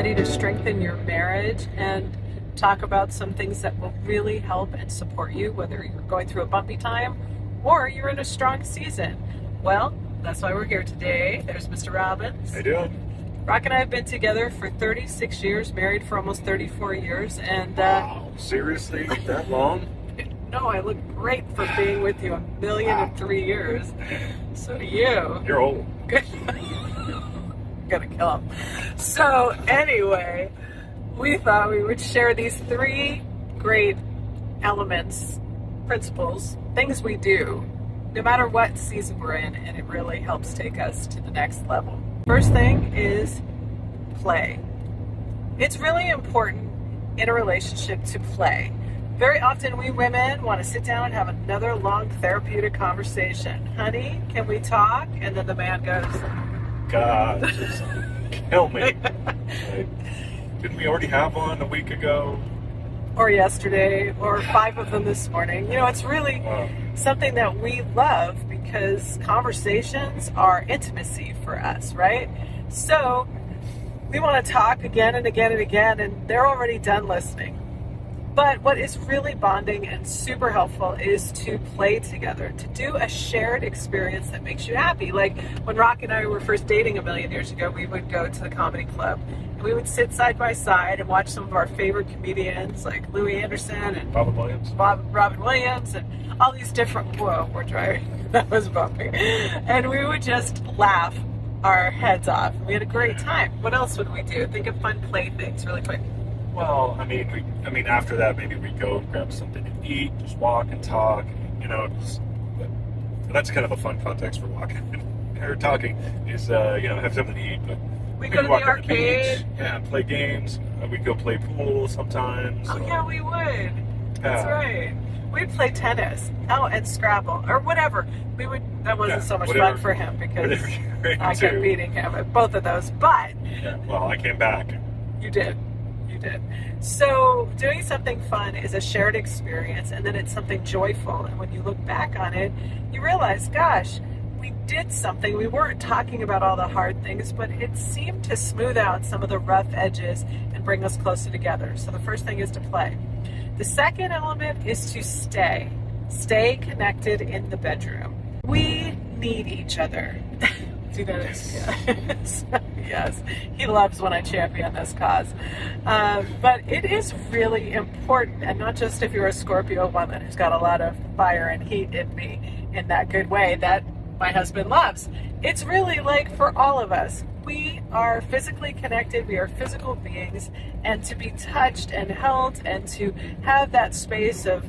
ready to strengthen your marriage and talk about some things that will really help and support you, whether you're going through a bumpy time or you're in a strong season. Well, that's why we're here today. There's Mr. Robbins. How you doing? Rock and I have been together for 36 years, married for almost 34 years, and wow, seriously, that long? No, I look great for being with you 1,000,003 years. So do you. You're old. I'm gonna kill him. So anyway, we thought we would share these 3 great elements, principles, things we do, no matter what season we're in, and it really helps take us to the next level. First thing is play. It's really important in a relationship to play. Very often we women want to sit down and have another long therapeutic conversation. Honey, can we talk? And then the man goes, God, just kill me. Like, didn't we already have one a week ago? Or yesterday, or 5 of them this morning. You know, it's really something that we love because conversations are intimacy for us, right? So we want to talk again and again and again, and they're already done listening. But what is really bonding and super helpful is to play together, to do a shared experience that makes you happy. Like when Rock and I were first dating 1,000,000 years ago, we would go to the comedy club and we would sit side by side and watch some of our favorite comedians like Louis Anderson and Robin Williams. Robin Williams and all these different, whoa, we're driving, that was bumpy. And we would just laugh our heads off. We had a great time. What else would we do? Think of fun play things really quick. Well, I mean, after that, maybe we go and grab something to eat, just walk and talk, you know. But that's kind of a fun context for walking or talking. Is have something to eat. But we go to the arcade. Yeah, play games. We'd go play pool sometimes. Oh yeah, we would. That's right. We'd play tennis, and Scrabble or whatever. We would. That wasn't so much fun for him because I kept beating him at both of those. But well, I came back. You did. So doing something fun is a shared experience, and then it's something joyful, and when you look back on it you realize, gosh, we did something. We weren't talking about all the hard things, but it seemed to smooth out some of the rough edges and bring us closer together. So the first thing is to play. The second element is to stay connected in the bedroom. We need each other. Do that. Yes. Yes, he loves when I champion this cause. But it is really important, and not just if you're a Scorpio woman who's got a lot of fire and heat in me in that good way that my husband loves. It's really like for all of us. We are physically connected, we are physical beings, and to be touched and held and to have that space of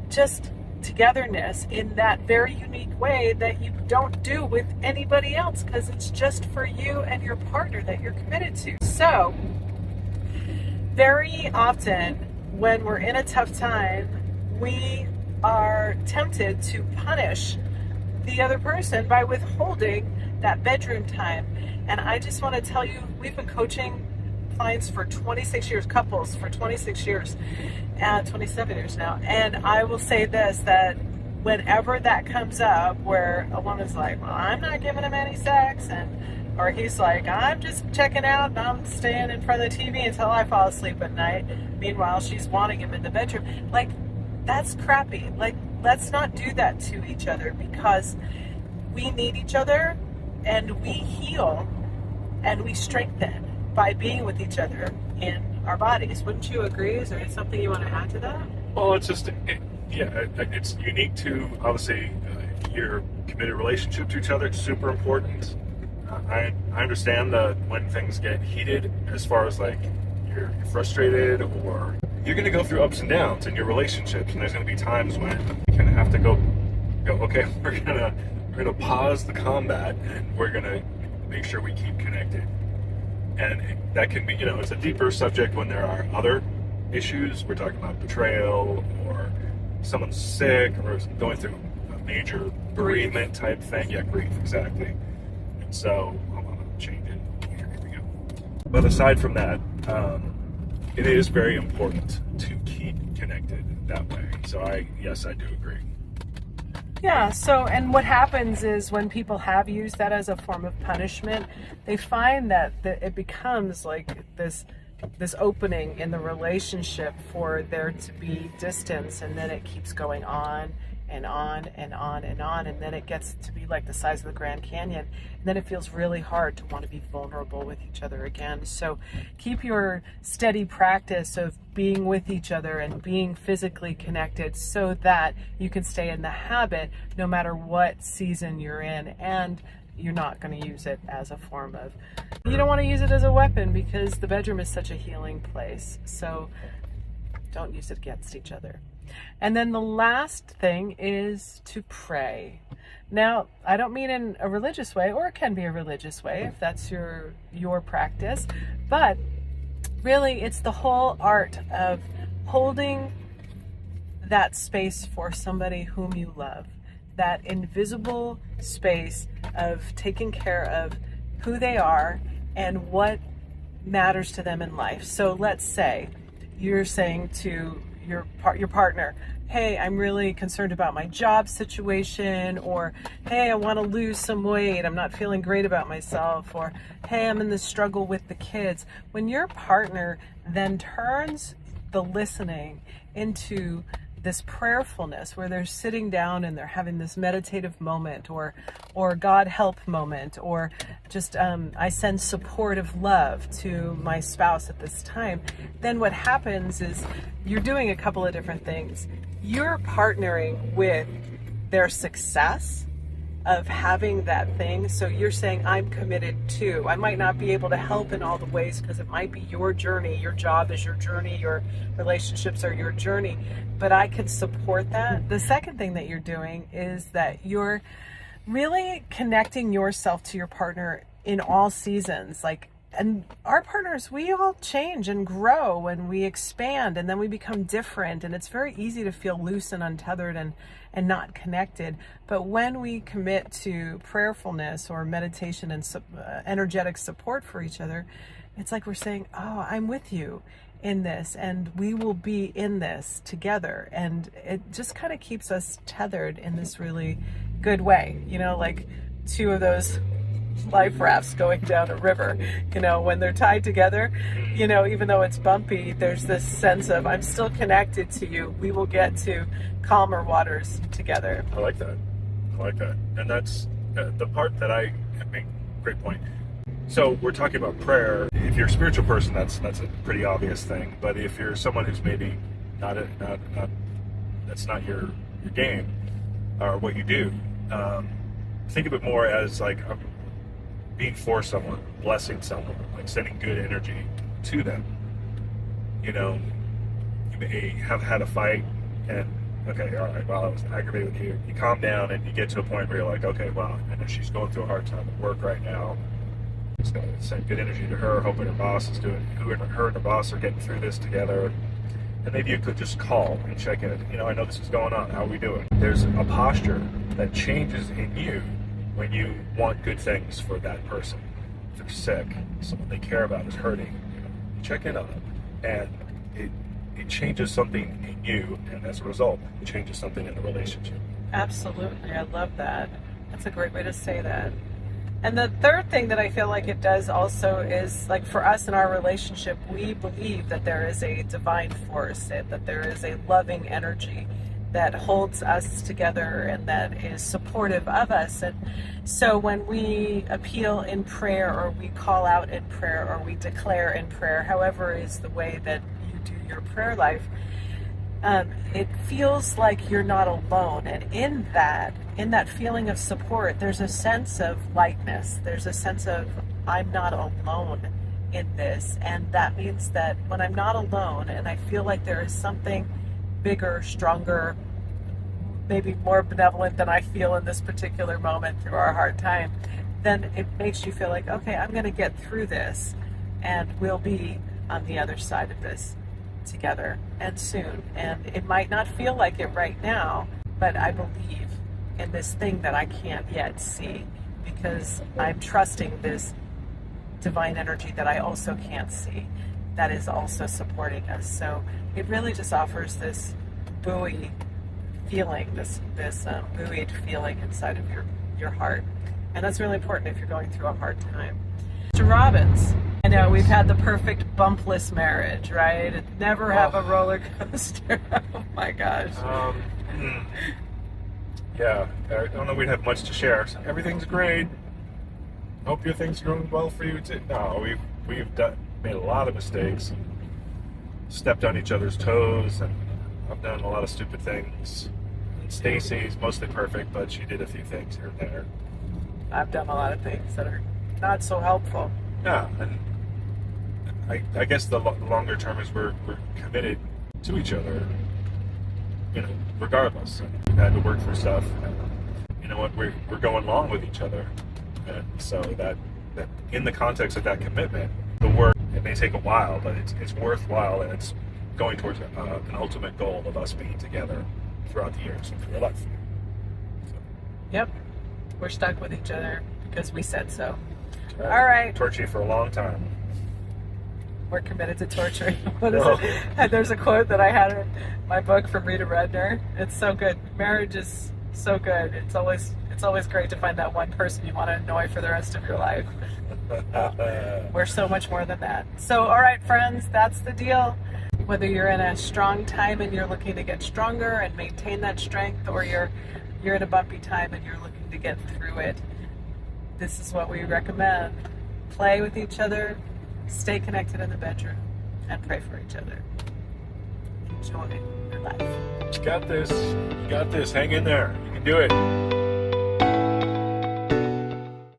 just togetherness in that very unique way that you don't do with anybody else because it's just for you and your partner that you're committed to. So very often when we're in a tough time, we are tempted to punish the other person by withholding that bedroom time. And I just want to tell you, we've been coaching clients for 26 years, couples for 26 years, 27 years now. And I will say this, that whenever that comes up where a woman's like, well, I'm not giving him any sex, or he's like, I'm just checking out and I'm staying in front of the TV until I fall asleep at night. Meanwhile, she's wanting him in the bedroom. Like, that's crappy. Like, let's not do that to each other because we need each other and we heal and we strengthen by being with each other in our bodies. Wouldn't you agree? Is there something you want to add to that? Well, it's just, it's unique to, obviously, your committed relationship to each other. It's super important. I understand that when things get heated, as far as like you're frustrated or you're going to go through ups and downs in your relationships, and there's going to be times when you kind of have to go, okay, we're gonna pause the combat and we're going to make sure we keep connected. And that can be, it's a deeper subject when there are other issues. We're talking about betrayal or someone's sick or going through a major bereavement type thing. Yeah, grief, exactly. And so, hold on, I'll change it. Here we go. But aside from that, it is very important to keep connected that way. So yes, I do agree. Yeah, so, and what happens is when people have used that as a form of punishment, they find that it becomes like this this opening in the relationship for there to be distance, and then it keeps going on and on and on and on, and then it gets to be like the size of the Grand Canyon, and then it feels really hard to want to be vulnerable with each other again. So keep your steady practice of being with each other and being physically connected so that you can stay in the habit no matter what season you're in, and you're not going to use it as a form of, you don't want to use it as a weapon, because the bedroom is such a healing place. So don't use it against each other. And then the last thing is to pray. Now, I don't mean in a religious way, or it can be a religious way if that's your practice, but really it's the whole art of holding that space for somebody whom you love, that invisible space of taking care of who they are and what matters to them in life. So let's say you're saying to your partner, hey, I'm really concerned about my job situation, or hey, I want to lose some weight, I'm not feeling great about myself, or hey, I'm in this struggle with the kids. When your partner then turns the listening into this prayerfulness, where they're sitting down and they're having this meditative moment, or God help moment, or just I send supportive love to my spouse at this time, then what happens is you're doing a couple of different things. You're partnering with their success of having that thing. So you're saying, I'm committed to. I might not be able to help in all the ways because it might be your journey. Your job is your journey. Your relationships are your journey. But I can support that. The second thing that you're doing is that you're really connecting yourself to your partner in all seasons. And our partners, we all change and grow and we expand, and then we become different, and it's very easy to feel loose and untethered and not connected. But when we commit to prayerfulness or meditation and energetic support for each other, it's like we're saying, oh, I'm with you in this, and we will be in this together. And it just kind of keeps us tethered in this really good way, like two of those life rafts going down a river. When they're tied together, even though it's bumpy, there's this sense of, I'm still connected to you. We will get to calmer waters together. I like that. And that's the part that I make. Great point. So we're talking about prayer. If you're a spiritual person, that's a pretty obvious thing. But if you're someone who's maybe not that's not your game or what you do, think of it more as like being for someone, blessing someone, like sending good energy to them. You may have had a fight, and okay, all right, well, I was aggravated with you. You calm down and you get to a point where you're like, okay, well, I know she's going through a hard time at work right now. Just gonna send good energy to her, hoping her boss is doing, her and her boss are getting through this together. And maybe you could just call and check in. I know this is going on. How are we doing? There's a posture that changes in you when you want good things for that person. If they're sick, someone they care about is hurting, you check in on them, and it changes something in you, and as a result, it changes something in the relationship. Absolutely, I love that. That's a great way to say that. And the third thing that I feel like it does also is, like, for us in our relationship, we believe that there is a divine force, that there is a loving energy that holds us together and that is supportive of us. And so when we appeal in prayer, or we call out in prayer, or we declare in prayer, however is the way that you do your prayer life, it feels like you're not alone. And in that feeling of support, there's a sense of lightness. There's a sense of, I'm not alone in this. And that means that when I'm not alone and I feel like there is something bigger, stronger, maybe more benevolent than I feel in this particular moment through our hard time, then it makes you feel like, okay, I'm going to get through this, and we'll be on the other side of this together, and soon. And it might not feel like it right now, but I believe in this thing that I can't yet see, because I'm trusting this divine energy that I also can't see, that is also supporting us. So it really just offers this buoy feeling, this buoyed feeling inside of your heart. And that's really important if you're going through a hard time. Stacey Robbins I know, we've had the perfect bumpless marriage, right? Never have a roller coaster. Oh my gosh. Yeah, I don't know we'd have much to share. So everything's great. Hope your things are going well for you too. No, we've made a lot of mistakes, and stepped on each other's toes, and I've done a lot of stupid things. And Stacey's mostly perfect, but she did a few things here and there. I've done a lot of things that are not so helpful. Yeah, and I guess the longer term is we're committed to each other, regardless. And we've had to work for stuff. And you know what? We're going along with each other, and so that in the context of that commitment, the work, it may take a while, but it's worthwhile, and it's going towards an ultimate goal of us being together throughout the years of your life. So. Yep, we're stuck with each other because we said so. All right. Torture you for a long time. We're committed to torturing. What is it? And there's a quote that I had in my book from Rita Redner. It's so good. Marriage is so good. It's always great to find that one person you want to annoy for the rest of your life. We're so much more than that. So, all right, friends, that's the deal. Whether you're in a strong time and you're looking to get stronger and maintain that strength, or you're in a bumpy time and you're looking to get through it, this is what we recommend. Play with each other, stay connected in the bedroom, and pray for each other. Enjoy your life. You got this. You got this. Hang in there. You can do it.